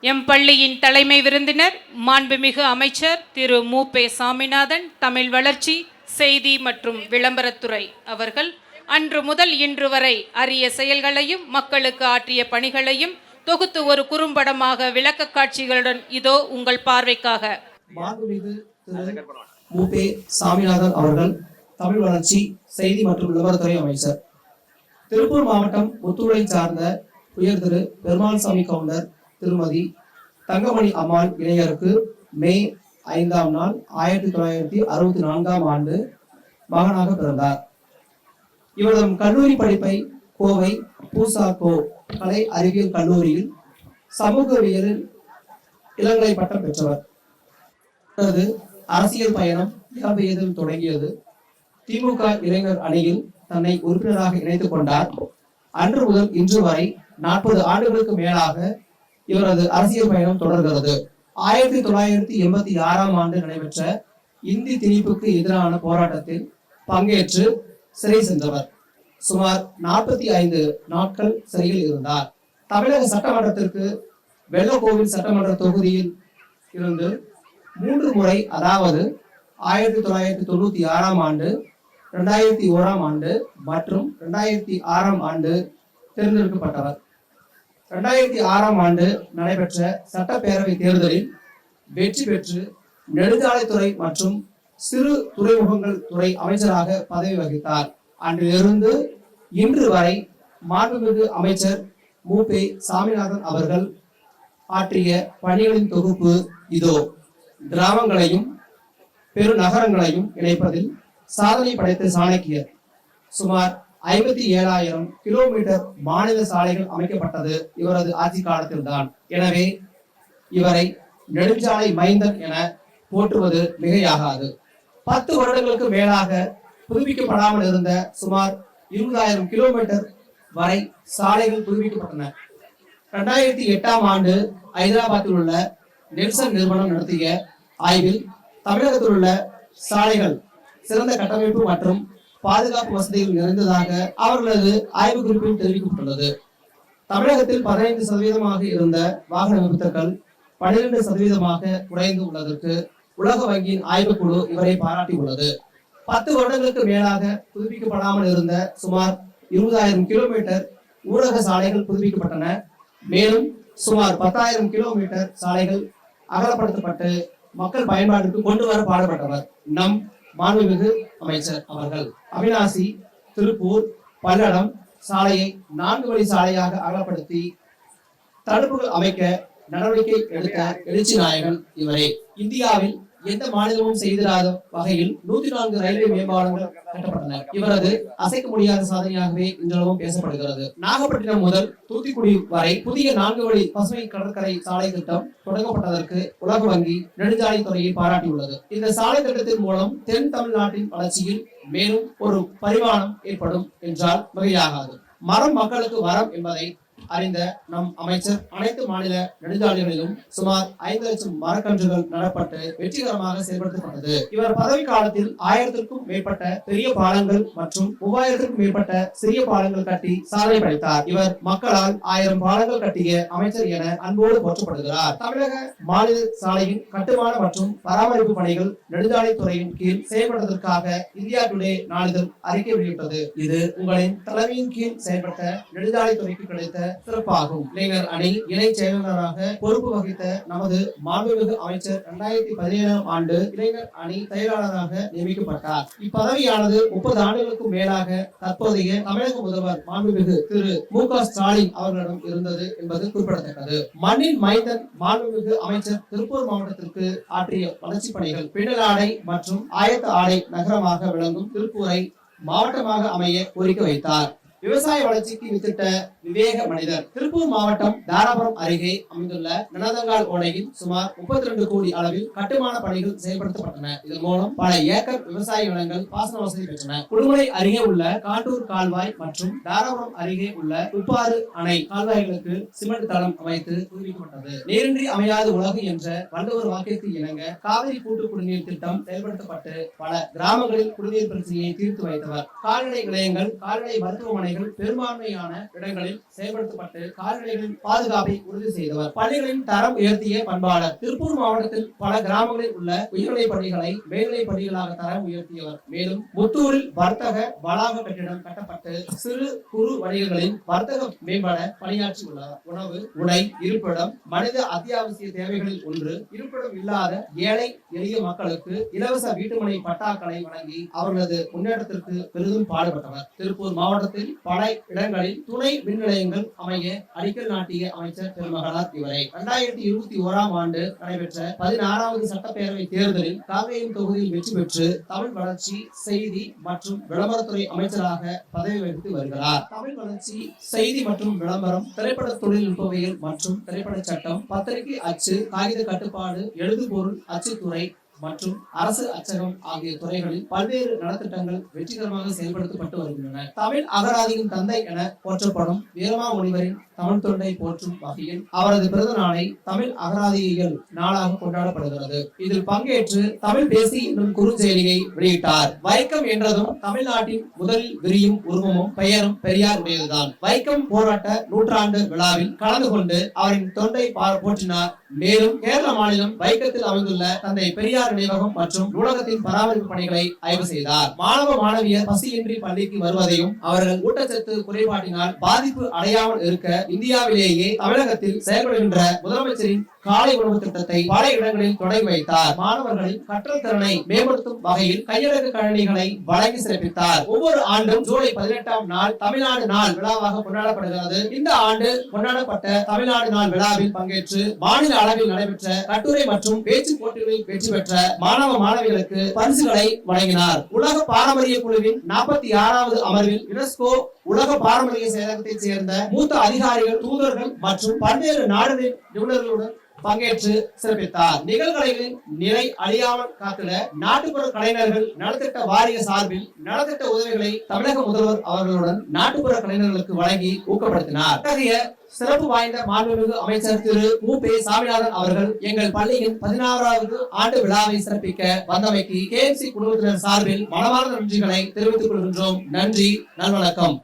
M பள்ளியின் தலைமை விருந்தினர் மாண்புமிகு அமைச்சர் திரு மு.பெ. சாமிநாதன், தமிழ் வளர்ச்சி, செய்தி மற்றும் விளம்பரத்துறை அவர்கள் அன்று முதல் இன்று வரை அரிய செயல்களையும் மக்களுக்கு ஆற்றிய பணிகளையும் தொகுத்து ஒரு குறும்படமாக விளக்க காட்சிகளுடன் இதோ உங்கள் பார்வைக்காக. மாண்புமிகு திரு மு.பெ. சாமிநாதன் அவர்கள், தமிழ் வளர்ச்சி, செய்தி மற்றும் விளம்பரத்துறை அமைச்சர். திருப்பூர் மாவட்டம் முத்தூரை சார்ந்த உயர் திரு பெருமாள்சாமி கவுண்டர் திருமதி தங்கமணி அம்மாள் இளைஞருக்கு மே 5ஆம் நாள் 1964ஆம் ஆண்டு மகனாக பிறந்தார். இவரது கல்லூரி படிப்பை கோவை பூசாக்கோ கலை அறிவியல் கல்லூரியில் சமூகவியலில் இளங்கலை பட்டம் பெற்றவர். அவரது அரசியல் பயணம் இளம் வயதில் தொடங்கியது. திமுக இளைஞர் அணியில் தன்னை உறுப்பினராக இணைத்துக் கொண்டார். அன்று முதல் இன்று வரை 40 ஆண்டுகளுக்கு மேலாக இவரது அரசியல் பயணம் தொடர்கிறது. 1986ஆம் ஆண்டு நடைபெற்ற இந்தி திணிப்புக்கு எதிரான போராட்டத்தில் பங்கேற்று சிறை சென்றவர். சுமார் 45 நாட்கள் சிறையில் இருந்தார். தமிழக சட்டமன்றத்திற்கு வெள்ளக்கோவில் சட்டமன்ற தொகுதியில் இருந்து 3 முறை, அதாவது 1996ஆம் ஆண்டு, 2001ஆம் ஆண்டு மற்றும் 2006ஆம் ஆண்டு தேர்ந்தெடுக்கப்பட்டவர். 2006ஆம் ஆண்டு நடைபெற்ற சட்டப்பேரவை தேர்தலில் வெற்றி பெற்று நெடுஞ்சாலைத்துறை மற்றும் சிறு துறைமுகங்கள் துறை அமைச்சராக பதவி வகித்தார். அன்றிலிருந்து இன்று வரை மாண்புமிகு அமைச்சர் மு.பெ. சாமிநாதன் அவர்கள் ஆற்றிய பணிகளின் தொகுப்பு இதோ. கிராமங்களையும் பெருநகரங்களையும் இணைப்பதில் சாதனை படைத்த சாணக்கியர். சுமார் 57,000 கிலோமீட்டர் மாநில சாலைகள் அமைக்கப்பட்டது இவரது ஆட்சி காலத்தில்தான். எனவே இவரை நெடுஞ்சாலை மைந்தன் என போற்றுவது மிகையாகாது. 10 வருடங்களுக்கு மேலாக புதுப்பிக்கப்படாமல் இருந்த சுமார் 20,000 கிலோமீட்டர் வரை சாலைகள் புதுப்பிக்கப்பட்டன. 2008ஆம் ஆண்டு ஐதராபாத்தில் உள்ள நெல்சன் நிறுவனம் நடத்திய ஆய்வில் தமிழகத்தில் உள்ள சாலைகள் சிறந்த கட்டமைப்பு மற்றும் பாதுகாப்பு வசதிகள் நிறைந்ததாக அவர்களது ஆய்வு குறிப்பில் தெரிவிக்கப்பட்டுள்ளது. தமிழகத்தில் 15% இருந்த வாகன விபத்துக்கள் 12% குறைந்து உள்ளதற்கு உலக வங்கியின் ஆய்வுக்குழு இவரை பாராட்டியுள்ளது. 10 வருடங்களுக்கு மேலாக புதுப்பிக்கப்படாமல் இருந்த சுமார் 20,000 கிலோமீட்டர் ஊரக சாலைகள் புதுப்பிக்கப்பட்டன. மேலும் சுமார் 10,000 கிலோமீட்டர் சாலைகள் அகலப்படுத்தப்பட்டு மக்கள் பயன்பாட்டிற்கு கொண்டு வர பாடுபட்டவர் நம் மாண்புமிகு அமைச்சர் அவர்கள். அவிநாசி திருப்பூர் பல்லடம் சாலையை 4 வழி சாலையாக அகலப்படுத்தி தடுப்புகள் அமைக்க நடவடிக்கை எடுத்த எழுச்சி நாயகன் இவரே. இந்தியாவில் எந்த மாநிலமும் செய்திராத வகையில் 104 ரயில்வே மேம்பாலங்கள் கட்டப்பட்டன. இவரது அசைக்க முடியாத சாதனையாகவே இன்றளவும் பேசப்படுகிறது. நாகப்பட்டினம் முதல் தூத்துக்குடி வரை புதிய 4 வழி பசுமை கடற்கரை சாலை திட்டம் தொடங்கப்பட்டதற்கு உலக வங்கி நெடுஞ்சாலைத்துறையை பாராட்டியுள்ளது. இந்த சாலை திட்டத்தின் மூலம் தென் தமிழ்நாட்டின் வளர்ச்சியில் மேலும் ஒரு பரிமாணம் ஏற்படும் என்றால் மிகையாகாது. மரம் மக்களுக்கு வரம் என்பதை அறிந்த நம் அமைச்சர் அனைத்து மாநில நெடுஞ்சாலைகளிலும் சுமார் 5 லட்சம் மரக்கன்றுகள் நடப்பட்டு வெற்றிகரமாக செயல்படுத்தப்பட்டது. இவர் பதவி காலத்தில் 1000க்கும் மேற்பட்ட பெரிய பாலங்கள் மற்றும் 3000க்கும் மேற்பட்ட சிறிய பாலங்கள் கட்டி சாதனை படைத்தார். இவர் மக்களால் 1000 பாலங்கள் கட்டிய அமைச்சர் என அன்போடு போற்றப்படுகிறார். தமிழக மாநில சாலையின் கட்டுமான மற்றும் பராமரிப்பு பணிகள் நெடுஞ்சாலைத்துறையின் கீழ் செயல்படுவதற்காக இந்தியா டுடே நாளிதழ் அறிக்கை வெளியிட்டது. இது உங்களின் தலைமையின் கீழ் செயல்பட்ட நெடுஞ்சாலைத்துறைக்கு கிடைத்த சிறப்பாகும். இளைஞர் அணி இணை செயலாளராக பொறுப்பு வகித்த நமது மாண்புமிகு அமைச்சர் 2017ஆம் ஆண்டு இளைஞர் அணி செயலாளராக நியமிக்கப்பட்டார். இப்பதவியானது 30 ஆண்டுகளுக்கும் மேலாக தற்போதைய தமிழக முதல்வர் மாண்புமிகு திரு மு.க. ஸ்டாலின் அவர்களிடம் இருந்தது என்பது குறிப்பிடத்தக்கது. மண்ணின் மைந்தன் மாண்புமிகு அமைச்சர் திருப்பூர் மாவட்டத்திற்கு ஆற்றிய வளர்ச்சி பணிகள் பின்னல் ஆடை மற்றும் ஆயத்த ஆடை நகரமாக விளங்கும் திருப்பூரை மாவட்டமாக அமைய கோரிக்கை வைத்தார். விவசாய வளர்ச்சிக்கு வித்திட்ட விவேக மனிதர். திருப்பூர் மாவட்டம் தாராபுரம் அருகே அமைந்துள்ள நனதங்கால் ஓடையில் சுமார் 32 கோடி அளவில் கட்டுமான பணிகள் செயல்படுத்தப்பட்டன. இதன் மூலம் பல ஏக்கர் விவசாய நிலங்கள் பாசன வசதி பெற்றன. குடுமலை அருகே உள்ள காட்டூர் கால்வாய் மற்றும் தாராபுரம் அருகே உள்ள உப்பாறு அணை கால்வாய்களுக்கு சிமெண்ட் தளம் அமைத்து புதுப்பிக்கப்பட்டது. நீரின்றி அமையாத உலகு என்ற வள்ளுவர் வாக்கிற்கு இணங்க காவிரி கூட்டு குடிநீர் திட்டம் செயல்படுத்தப்பட்டு பல கிராமங்களில் குடிநீர் பிரச்சனையை தீர்த்து வைத்தவர். கால்நடை நிலையங்கள், கால்நடை மருத்துவமனை பணிகள் பெரும்பான்மையான இடங்களில் செயல்படுத்தப்பட்டு கால்நடைகளின் பாதுகாப்பை உறுதி செய்தவர். பள்ளிகளின் தரம் உயர்த்திய பண்பாளர். திருப்பூர் மாவட்டத்தில் பல கிராமங்களில் உள்ள உயர்நிலைப் பள்ளிகளை மேல்நிலைப் பள்ளிகளாக தரம் உயர்த்தியவர். மேலும் முத்தூரில் வர்த்தக வளாக கட்டிடம் கட்டப்பட்டு சிறு குறு வணிகர்களின் வர்த்தகம் மேம்பட பணியாற்றி உள்ளார். உணவு, உடை, இருப்பிடம் மனித அத்தியாவசிய தேவைகளில் ஒன்று. இருப்பிடம் இல்லாத ஏழை எளிய மக்களுக்கு இலவச வீட்டுமனை பட்டாக்களை வழங்கி அவர்களது முன்னேற்றத்திற்கு பெரிதும் பாடுபட்டவர். திருப்பூர் மாவட்டத்தில் பல இடங்களில் துணை மின் நிலையங்கள் அமைய அடிக்கல் நாட்டிய அமைச்சர் பெருமகனார் இவரை. 2021ஆம் ஆண்டு நடைபெற்ற 16வது சட்டப்பேரவை தேர்தலில் காங்கேயம் தொகுதியில் வெற்றி பெற்று தமிழ் வளர்ச்சி, செய்தி மற்றும் விளம்பரத்துறை அமைச்சராக பதவி வகித்து வருகிறார். தமிழ் வளர்ச்சி, செய்தி மற்றும் விளம்பரம், திரைப்பட தொழில்நுட்பவியல் மற்றும் திரைப்பட சட்டம், பத்திரிகை அச்சு, காகித கட்டுப்பாடு, எழுதுபொருள் அச்சுத்துறை மற்றும் அரசு அச்சகம் ஆகிய துறைகளில் பல்வேறு நலத்திட்டங்கள் வெற்றிகரமாக செயல்படுத்தப்பட்டு வருகின்றன. தமிழ் அகராதியின் தந்தை என போற்றப்படும் வீரமாமுனிவரின் தமிழ் தொண்டை போற்றும் வகையில் அவரது பிறந்த நாளை தமிழ் அகராதியியல் நாளாக கொண்டாடப்படுகிறது. இதில் பங்கேற்று தமிழ் பேசி என்னும் குறுஞ்செயலியை வெளியிட்டார். வைக்கம் என்றதும் தமிழ்நாட்டின் முதலில் விரியும் உருவமும் பெயரும் பெரியார் உடையதுதான். வைக்கம் போராட்ட நூற்றாண்டு விழாவில் கலந்து கொண்டு அவரின் தொண்டை போற்றினார். மேலும் கேரள மாநிலம் வைக்கத்தில் அமைந்துள்ள தந்தை பெரியார் நினைவகம் மற்றும் நூலகத்தின் பராமரிப்பு பணிகளை ஆய்வு செய்தார். மாணவ மாணவியர் பசியின்றி பள்ளிக்கு வருவதையும் அவர்கள் ஊட்டச்சத்து குறைபாட்டினால் பாதிப்பு அடையாமல் இருக்க இந்தியாவிலேயே தமிழகத்தில் செயல்படுகின்ற முதலமைச்சரின் காலை உணவு திட்டத்தை பல இடங்களில் தொடங்கி வைத்தார். மாணவர்களின் கற்றல் திறனை மேம்படுத்தும் வகையில் கையடக்க கணினிகளை வழங்கி சிறப்பித்தார். ஒவ்வொரு ஆண்டும் ஜூலை 18ஆம் நாள் தமிழ்நாடு நாள் விழாவாக கொண்டாடப்படுகிறது. இந்த ஆண்டு கொண்டாடப்பட்ட தமிழ்நாடு நாள் விழாவில் பங்கேற்று மாநில அளவில் நடைபெற்ற கட்டுரை மற்றும் பேச்சு போட்டிகளில் வெற்றி பெற்ற மாணவ மாணவிகளுக்கு பரிசுகளை வழங்கினார். உலக பாரம்பரிய குழுவின் 46வது அமர்வில் யுனெஸ்கோ உலக பாரம்பரிய செயலகத்தைச் சேர்ந்த மூத்த அதிகாரிகள், தூதர்கள் மற்றும் பல்வேறு நாடுகளின் நிபுணர்களுடன் பங்கேற்று சிறப்பித்தார். நிகழ்கலைகளின் நிலை அழியாமல் காத்திட நாட்டுப்புற கலைஞர்கள் நலத்திட்ட வாரிய சார்பில் நலத்திட்ட உதவிகளை தமிழக முதல்வர் அவர்களுடன் நாட்டுப்புற கலைஞர்களுக்கு வழங்கி ஊக்கப்படுத்தினார். அத்தகைய சிறப்பு வாய்ந்த மாண்புமிகு அமைச்சர் திரு மு.பெ. சாமிநாதன் அவர்கள் எங்கள் பள்ளியின் 16வது ஆண்டு விழாவை சிறப்பிக்க வந்தமைக்கு KMC குடும்பத்தினர் சார்பில் மனமார்ந்த நன்றிகளை தெரிவித்துக் கொள்கின்றோம். நன்றி, நல்வணக்கம்.